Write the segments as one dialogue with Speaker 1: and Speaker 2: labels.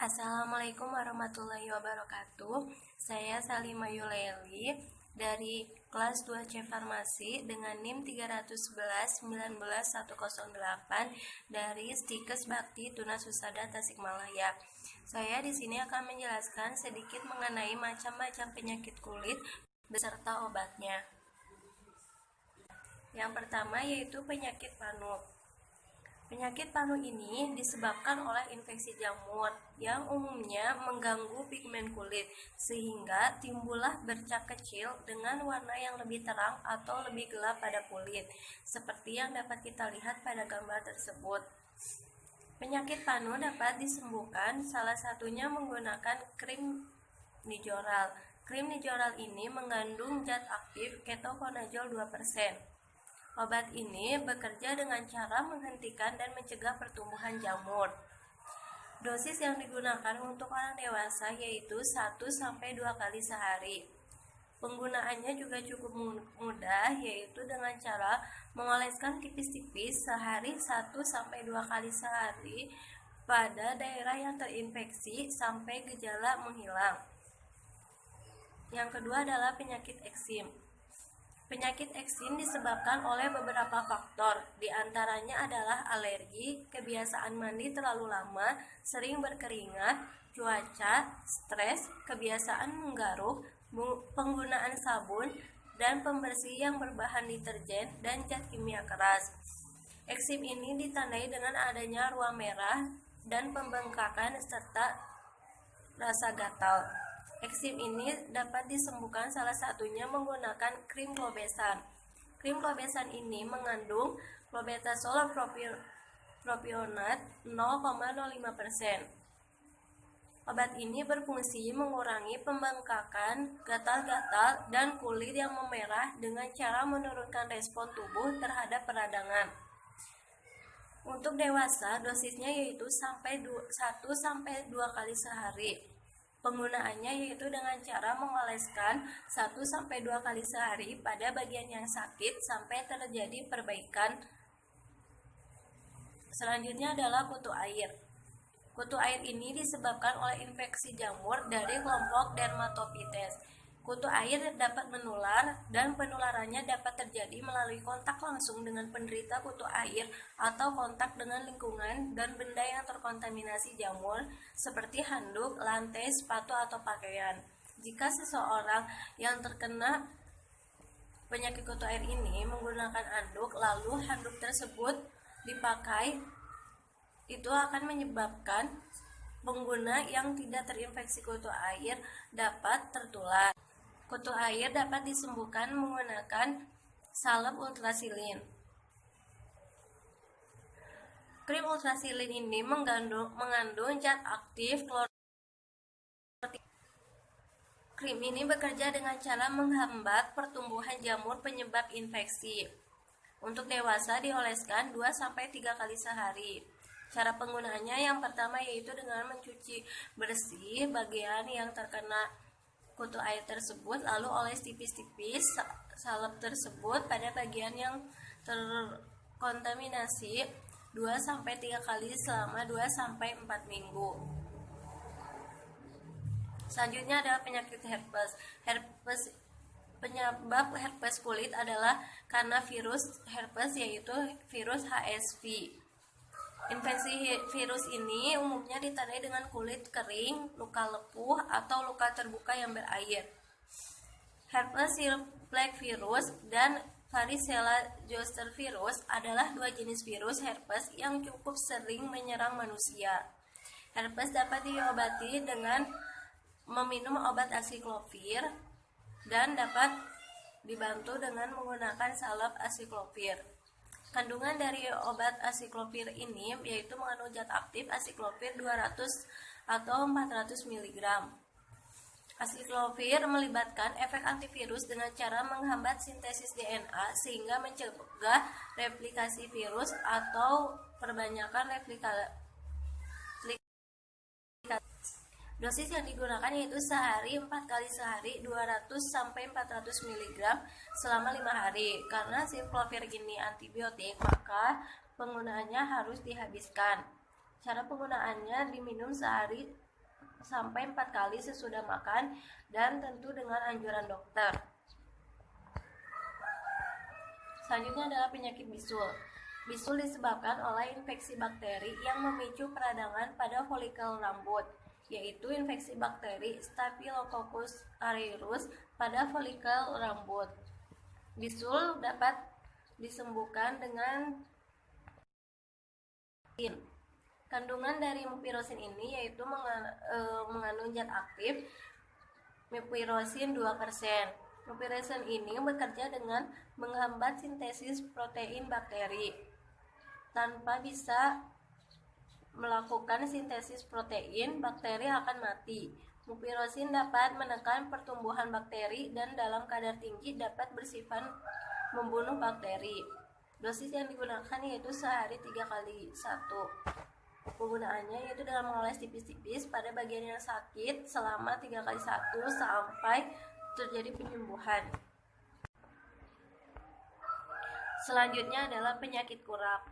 Speaker 1: Assalamualaikum warahmatullahi wabarakatuh. Saya Salima Yuleli dari kelas 2C Farmasi dengan NIM 311-19108 dari Stikes Bakti Tunasusada Tasikmalaya. Saya di sini akan menjelaskan sedikit mengenai macam-macam penyakit kulit beserta obatnya. Yang pertama yaitu penyakit panu. Penyakit panu ini disebabkan oleh infeksi jamur yang umumnya mengganggu pigmen kulit sehingga timbullah bercak kecil dengan warna yang lebih terang atau lebih gelap pada kulit, seperti yang dapat kita lihat pada gambar tersebut. Penyakit panu dapat disembuhkan salah satunya menggunakan krim nijoral. Krim nijoral ini mengandung zat aktif ketokonazol 2%. Obat ini bekerja dengan cara menghentikan dan mencegah pertumbuhan jamur. Dosis yang digunakan untuk orang dewasa yaitu 1-2 kali sehari. Penggunaannya juga cukup mudah, yaitu dengan cara mengoleskan tipis-tipis sehari 1-2 kali sehari pada daerah yang terinfeksi sampai gejala menghilang. Yang kedua adalah penyakit eksim. Penyakit eksim disebabkan oleh beberapa faktor, diantaranya adalah alergi, kebiasaan mandi terlalu lama, sering berkeringat, cuaca, stres, kebiasaan menggaruk, penggunaan sabun, dan pembersih yang berbahan deterjen dan zat kimia keras. Eksim ini ditandai dengan adanya ruam merah dan pembengkakan serta rasa gatal. Eksim ini dapat disembuhkan salah satunya menggunakan krim klobesan. Krim klobesan ini mengandung clobetasol propionat 0,05%. Obat ini berfungsi mengurangi pembengkakan, gatal-gatal, dan kulit yang memerah dengan cara menurunkan respon tubuh terhadap peradangan. Untuk dewasa, dosisnya yaitu 1-2 kali sehari. Penggunaannya yaitu dengan cara mengoleskan 1-2 kali sehari pada bagian yang sakit sampai terjadi perbaikan. Selanjutnya adalah kutu air. Kutu air ini disebabkan oleh infeksi jamur dari kelompok Dermatophytes. Kutu air dapat menular dan penularannya dapat terjadi melalui kontak langsung dengan penderita kutu air atau kontak dengan lingkungan dan benda yang terkontaminasi jamur seperti handuk, lantai, sepatu, atau pakaian. Jika seseorang yang terkena penyakit kutu air ini menggunakan handuk, lalu handuk tersebut dipakai, itu akan menyebabkan pengguna yang tidak terinfeksi kutu air dapat tertular. Kutu air dapat disembuhkan menggunakan salep ultrasilin. Krim ultrasilin ini mengandung zat aktif klorotik. Krim ini bekerja dengan cara menghambat pertumbuhan jamur penyebab infeksi. Untuk dewasa dioleskan 2-3 kali sehari. Cara penggunaannya yang pertama yaitu dengan mencuci bersih bagian yang terkena kutu air tersebut, lalu oles tipis-tipis salep tersebut pada bagian yang terkontaminasi 2-3 kali selama 2-4 minggu. Selanjutnya adalah penyakit herpes. Penyebab herpes kulit adalah karena virus herpes yaitu virus HSV. Infeksi virus ini umumnya ditandai dengan kulit kering, luka lepuh, atau luka terbuka yang berair. Herpes simplex virus dan varicella zoster virus adalah dua jenis virus herpes yang cukup sering menyerang manusia. Herpes dapat diobati dengan meminum obat asiklovir dan dapat dibantu dengan menggunakan salep asiklovir. Kandungan dari obat asiklovir ini yaitu mengandung zat aktif asiklovir 200 atau 400 mg. Asiklovir melibatkan efek antivirus dengan cara menghambat sintesis DNA sehingga mencegah replikasi virus atau perbanyakan replikasi. Dosis yang digunakan yaitu sehari 4 kali sehari 200-400 mg selama 5 hari. Karena asiklovir ini antibiotik, maka penggunaannya harus dihabiskan. Cara penggunaannya diminum sehari sampai 4 kali sesudah makan dan tentu dengan anjuran dokter. Selanjutnya adalah penyakit bisul. Bisul disebabkan oleh infeksi bakteri yang memicu peradangan pada folikel rambut, yaitu infeksi bakteri Staphylococcus aureus pada folikel rambut. Bisul dapat disembuhkan dengan kandungan dari mupirocin ini yaitu mengandung zat aktif mupirocin 2%. Mupirocin ini bekerja dengan menghambat sintesis protein bakteri. Tanpa bisa melakukan sintesis protein, bakteri akan mati. Mupirocin dapat menekan pertumbuhan bakteri dan dalam kadar tinggi dapat bersifat membunuh bakteri. Dosis yang digunakan yaitu sehari 3 kali 1. Penggunaannya yaitu dengan mengoles tipis-tipis pada bagian yang sakit selama 3 kali 1 sampai terjadi penyembuhan. Selanjutnya adalah penyakit kurap.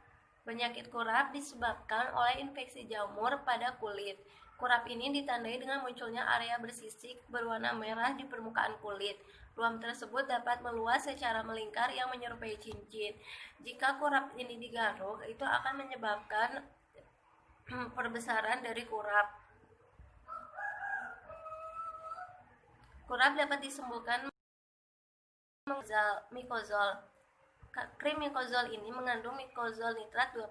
Speaker 1: Penyakit kurap disebabkan oleh infeksi jamur pada kulit. Kurap ini ditandai dengan munculnya area bersisik berwarna merah di permukaan kulit. Ruam tersebut dapat meluas secara melingkar yang menyerupai cincin. Jika kurap ini digaruk, itu akan menyebabkan perbesaran dari kurap. Kurap dapat disembuhkan mikozol. Krim mikozol ini mengandung mikozol nitrat 2%.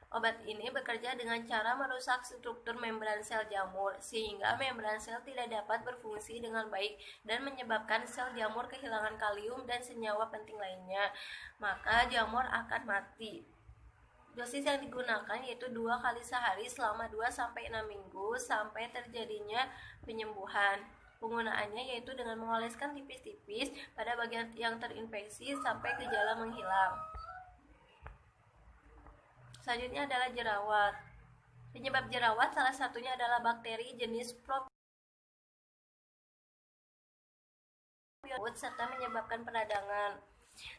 Speaker 1: Obat ini bekerja dengan cara merusak struktur membran sel jamur, sehingga membran sel tidak dapat berfungsi dengan baik dan menyebabkan sel jamur kehilangan kalium dan senyawa penting lainnya. Maka jamur akan mati. Dosis yang digunakan yaitu 2 kali sehari selama 2-6 minggu sampai terjadinya penyembuhan. Penggunaannya yaitu dengan mengoleskan tipis-tipis pada bagian yang terinfeksi sampai gejala menghilang. Selanjutnya adalah jerawat. Penyebab jerawat salah satunya adalah bakteri jenis Propionibus serta menyebabkan peradangan.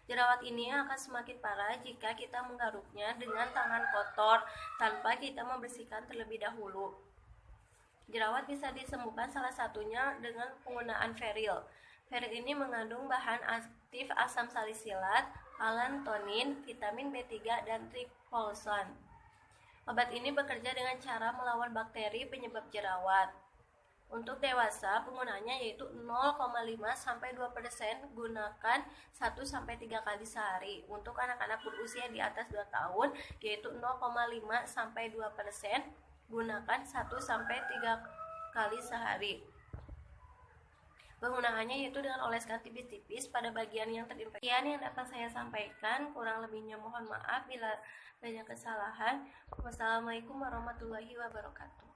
Speaker 1: Jerawat ini akan semakin parah jika kita menggaruknya dengan tangan kotor tanpa kita membersihkan terlebih dahulu. Jerawat bisa disembuhkan salah satunya dengan penggunaan Feril. Feril ini mengandung bahan aktif asam salisilat, alantonin, vitamin B3, dan triptofan. Obat ini bekerja dengan cara melawan bakteri penyebab jerawat. Untuk dewasa, penggunaannya yaitu 0,5-2%, gunakan 1-3 kali sehari. Untuk anak-anak berusia di atas 2 tahun, yaitu 0,5-2%, gunakan 1-3 kali sehari. Penggunaannya yaitu dengan oleskan tipis-tipis pada bagian yang terinfeksi. Sekian yang dapat saya sampaikan, kurang lebihnya mohon maaf bila banyak kesalahan. Wassalamualaikum warahmatullahi wabarakatuh.